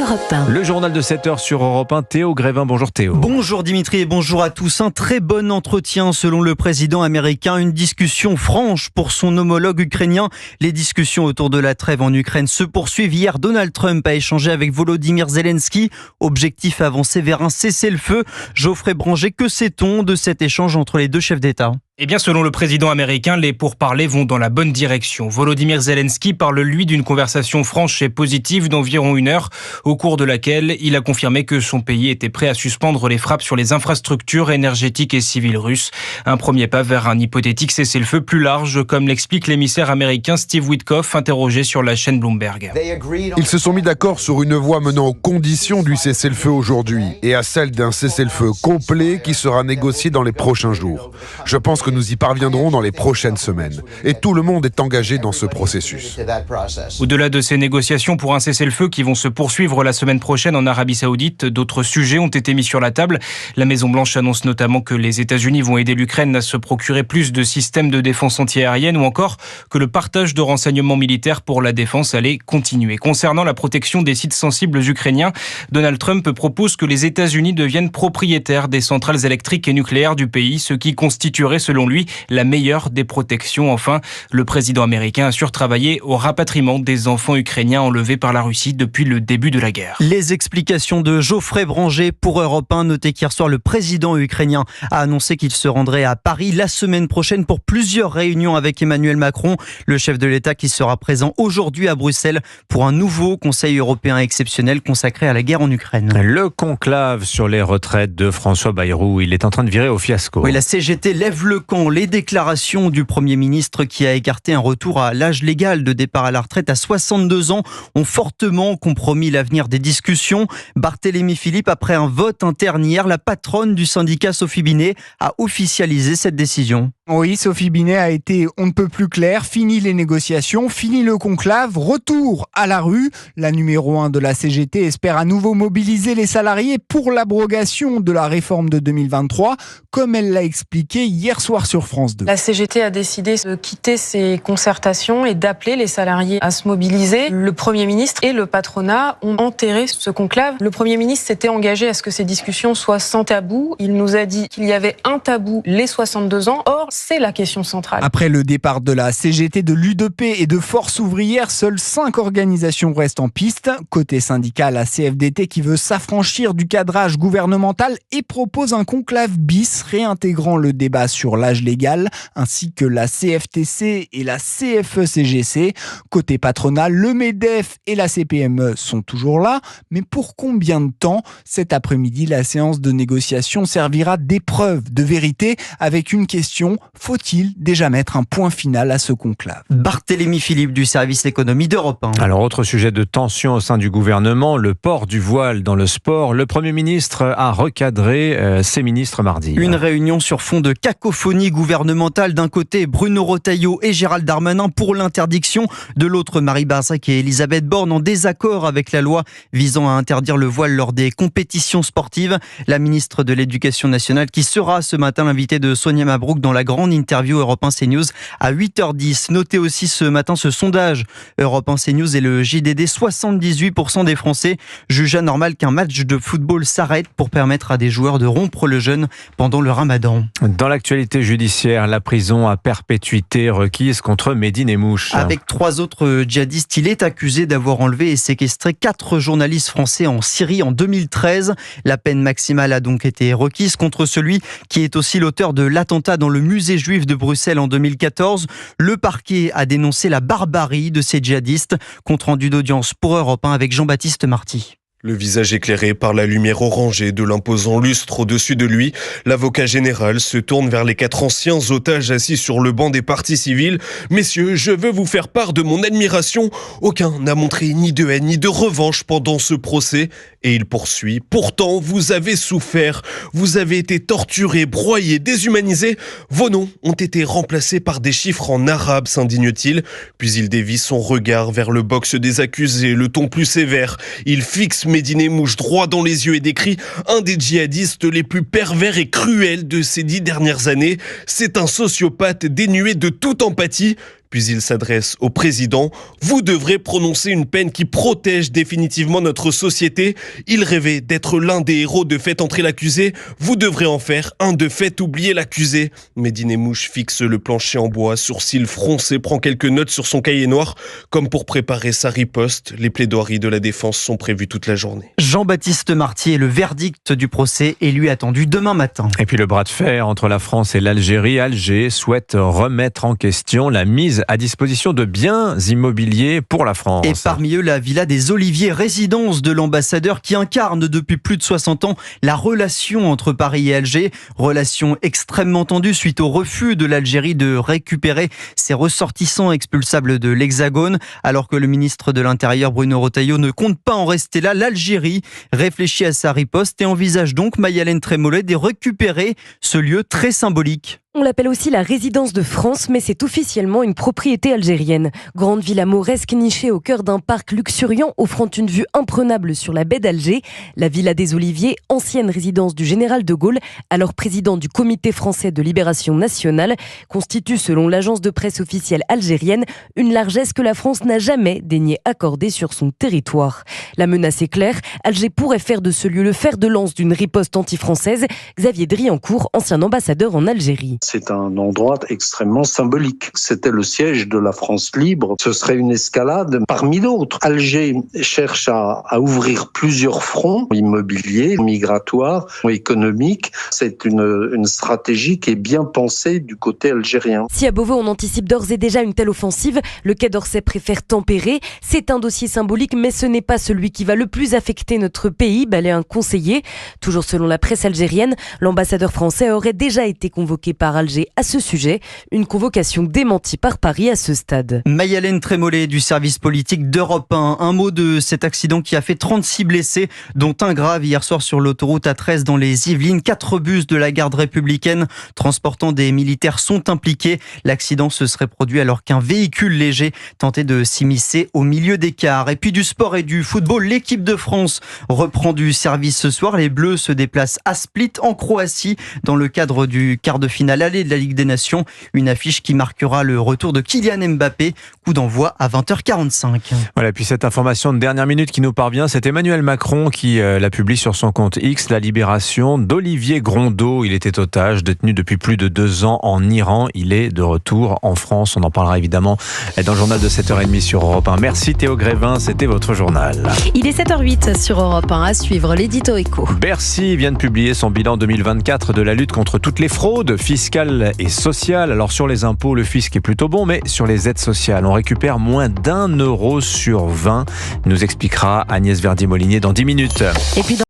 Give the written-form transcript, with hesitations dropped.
Europe 1. Le journal de 7h sur Europe 1, Théo Grévin. Bonjour Théo. Bonjour Dimitri et bonjour à tous. Un très bon entretien selon le président américain. Une discussion franche pour son homologue ukrainien. Les discussions autour de la trêve en Ukraine se poursuivent. Hier, Donald Trump a échangé avec Volodymyr Zelensky. Objectif avancer vers un cessez-le-feu. Geoffrey Branger, que sait-on de cet échange entre les deux chefs d'État ? Eh bien, selon le président américain, les pourparlers vont dans la bonne direction. Volodymyr Zelensky parle, lui, d'une conversation franche et positive d'environ 1 heure, au cours de laquelle il a confirmé que son pays était prêt à suspendre les frappes sur les infrastructures énergétiques et civiles russes. Un premier pas vers un hypothétique cessez-le-feu plus large, comme l'explique l'émissaire américain Steve Witkoff, interrogé sur la chaîne Bloomberg. Ils se sont mis d'accord sur une voie menant aux conditions du cessez-le-feu aujourd'hui et à celle d'un cessez-le-feu complet qui sera négocié dans les prochains jours. Je pense que nous y parviendrons dans les prochaines semaines. Et tout le monde est engagé dans ce processus. Au-delà de ces négociations pour un cessez-le-feu qui vont se poursuivre la semaine prochaine en Arabie Saoudite, d'autres sujets ont été mis sur la table. La Maison-Blanche annonce notamment que les États-Unis vont aider l'Ukraine à se procurer plus de systèmes de défense antiaérienne ou encore que le partage de renseignements militaires pour la défense allait continuer. Concernant la protection des sites sensibles ukrainiens, Donald Trump propose que les États-Unis deviennent propriétaires des centrales électriques et nucléaires du pays, ce qui constituerait selon lui la meilleure des protections. Enfin, le président américain assure travailler au rapatriement des enfants ukrainiens enlevés par la Russie depuis le début de la guerre. Les explications de Geoffrey Branger pour Europe 1. Notez qu'hier soir, le président ukrainien a annoncé qu'il se rendrait à Paris la semaine prochaine pour plusieurs réunions avec Emmanuel Macron, le chef de l'État qui sera présent aujourd'hui à Bruxelles pour un nouveau Conseil européen exceptionnel consacré à la guerre en Ukraine. Le conclave sur les retraites de François Bayrou, il est en train de virer au fiasco. Oui, la CGT lève le camp. Les déclarations du Premier ministre qui a écarté un retour à l'âge légal de départ à la retraite à 62 ans ont fortement compromis l'avenir des discussions. Barthélémy Philippe, après un vote interne hier, la patronne du syndicat Sophie Binet a officialisé cette décision. Oui, Sophie Binet a été on ne peut plus claire. Fini les négociations, fini le conclave, retour à la rue. La numéro 1 de la CGT espère à nouveau mobiliser les salariés pour l'abrogation de la réforme de 2023, comme elle l'a expliqué hier soir sur France 2. La CGT a décidé de quitter ses concertations et d'appeler les salariés à se mobiliser. Le Premier ministre et le patronat ont enterré ce conclave. Le Premier ministre s'était engagé à ce que ces discussions soient sans tabou. Il nous a dit qu'il y avait un tabou, les 62 ans. Or, c'est la question centrale. Après le départ de la CGT, de l'UDP et de Force ouvrière, seules 5 organisations restent en piste. Côté syndical, la CFDT qui veut s'affranchir du cadrage gouvernemental et propose un conclave bis réintégrant le débat sur l'âge légal, ainsi que la CFTC et la CFE-CGC. Côté patronal, le MEDEF et la CPME sont toujours là, mais pour combien de temps ? Cet après-midi, la séance de négociation servira d'épreuve de vérité avec une question: faut-il déjà mettre un point final à ce conclave ? Barthélémy Philippe du service économie d'Europe 1. Alors, autre sujet de tension au sein du gouvernement, le port du voile dans le sport. Le Premier ministre a recadré ses ministres mardi. Une réunion sur fond de cacophonie gouvernementale. D'un côté, Bruno Retailleau et Gérald Darmanin pour l'interdiction. De l'autre, Marie Barzac et Elisabeth Borne en désaccord avec la loi visant à interdire le voile lors des compétitions sportives. La ministre de l'Éducation nationale qui sera ce matin l'invitée de Sonia Mabrouk dans la grande interview Europe 1 CNews à 8h10. Notez aussi ce matin ce sondage Europe 1 CNews et le JDD. 78% des Français jugent anormal qu'un match de football s'arrête pour permettre à des joueurs de rompre le jeûne pendant le ramadan. Dans l'actualité judiciaire, la prison à perpétuité requise contre Mehdi Nemmouche. Avec 3 autres djihadistes, il est accusé d'avoir enlevé et séquestré 4 journalistes français en Syrie en 2013. La peine maximale a donc été requise contre celui qui est aussi l'auteur de l'attentat dans le musée juif de Bruxelles en 2014. Le parquet a dénoncé la barbarie de ces djihadistes. Compte rendu d'audience pour Europe 1 avec Jean-Baptiste Marty. Le visage éclairé par la lumière orangée de l'imposant lustre au-dessus de lui, l'avocat général se tourne vers les 4 anciens otages assis sur le banc des parties civiles. « Messieurs, je veux vous faire part de mon admiration. Aucun n'a montré ni de haine ni de revanche pendant ce procès. » Et il poursuit. « Pourtant, vous avez souffert. Vous avez été torturés, broyés, déshumanisés. Vos noms ont été remplacés par des chiffres en arabe, s'indigne-t-il. Puis il dévie son regard vers le box des accusés, le ton plus sévère. Il fixe Mehdi Nemmouche droit dans les yeux et décrit un des djihadistes les plus pervers et cruels de ces 10 dernières années. C'est un sociopathe dénué de toute empathie. Puis il s'adresse au président. Vous devrez prononcer une peine qui protège définitivement notre société. Il rêvait d'être l'un des héros de Faites entrer l'accusé. Vous devrez en faire un de Faites oublier l'accusé. Mehdi-Nemmouche fixe le plancher en bois, sourcils froncés, prend quelques notes sur son cahier noir, comme pour préparer sa riposte. Les plaidoiries de la défense sont prévues toute la journée. Jean-Baptiste Martier, le verdict du procès est lui attendu demain matin. Et puis le bras de fer entre la France et l'Algérie. Alger souhaite remettre en question la mise à disposition de biens immobiliers pour la France. Et parmi eux, la Villa des Oliviers, résidence de l'ambassadeur qui incarne depuis plus de 60 ans la relation entre Paris et Alger. Relation extrêmement tendue suite au refus de l'Algérie de récupérer ses ressortissants expulsables de l'Hexagone. Alors que le ministre de l'Intérieur, Bruno Retailleau, ne compte pas en rester là, l'Algérie réfléchit à sa riposte et envisage donc, Maya-Hélène Trémollet, de récupérer ce lieu très symbolique. On l'appelle aussi la résidence de France, mais c'est officiellement une propriété algérienne. Grande villa mauresque nichée au cœur d'un parc luxuriant offrant une vue imprenable sur la baie d'Alger. La Villa des Oliviers, ancienne résidence du général de Gaulle, alors président du Comité français de libération nationale, constitue, selon l'agence de presse officielle algérienne, une largesse que la France n'a jamais daigné accorder sur son territoire. La menace est claire, Alger pourrait faire de ce lieu le fer de lance d'une riposte anti-française. Xavier Driancourt, ancien ambassadeur en Algérie. C'est un endroit extrêmement symbolique. C'était le siège de la France libre. Ce serait une escalade parmi d'autres. Alger cherche à ouvrir plusieurs fronts immobiliers, migratoires, économiques. C'est une stratégie qui est bien pensée du côté algérien. Si à Beauvau on anticipe d'ores et déjà une telle offensive, le Quai d'Orsay préfère tempérer. C'est un dossier symbolique, mais ce n'est pas celui qui va le plus affecter notre pays, balait un conseiller. Toujours selon la presse algérienne, l'ambassadeur français aurait déjà été convoqué par Alger à ce sujet, une convocation démentie par Paris à ce stade. Maya-Hélène Trémollet du service politique d'Europe 1. Un mot de cet accident qui a fait 36 blessés, dont un grave hier soir sur l'autoroute A13 dans les Yvelines. 4 bus de la garde républicaine transportant des militaires sont impliqués. L'accident se serait produit alors qu'un véhicule léger tentait de s'immiscer au milieu des cars. Et puis du sport et du football, l'équipe de France reprend du service ce soir. Les Bleus se déplacent à Split en Croatie dans le cadre du quart de finale aller de la Ligue des Nations. Une affiche qui marquera le retour de Kylian Mbappé. Coup d'envoi à 20h45. Voilà, puis cette information de dernière minute qui nous parvient, c'est Emmanuel Macron qui la publie sur son compte X, la libération d'Olivier Grondeau. Il était otage, détenu depuis plus de 2 ans en Iran. Il est de retour en France. On en parlera évidemment dans le journal de 7h30 sur Europe 1. Merci Théo Grévin, c'était votre journal. Il est 7h08 sur Europe 1, à suivre l'édito Écho. Bercy vient de publier son bilan 2024 de la lutte contre toutes les fraudes fiscales et sociales. Alors sur les impôts, le fisc est plutôt bon, mais sur les aides sociales, on récupère moins d'1 euro sur 20. Nous expliquera Agnès Verdier-Molinier dans 10 minutes. Et puis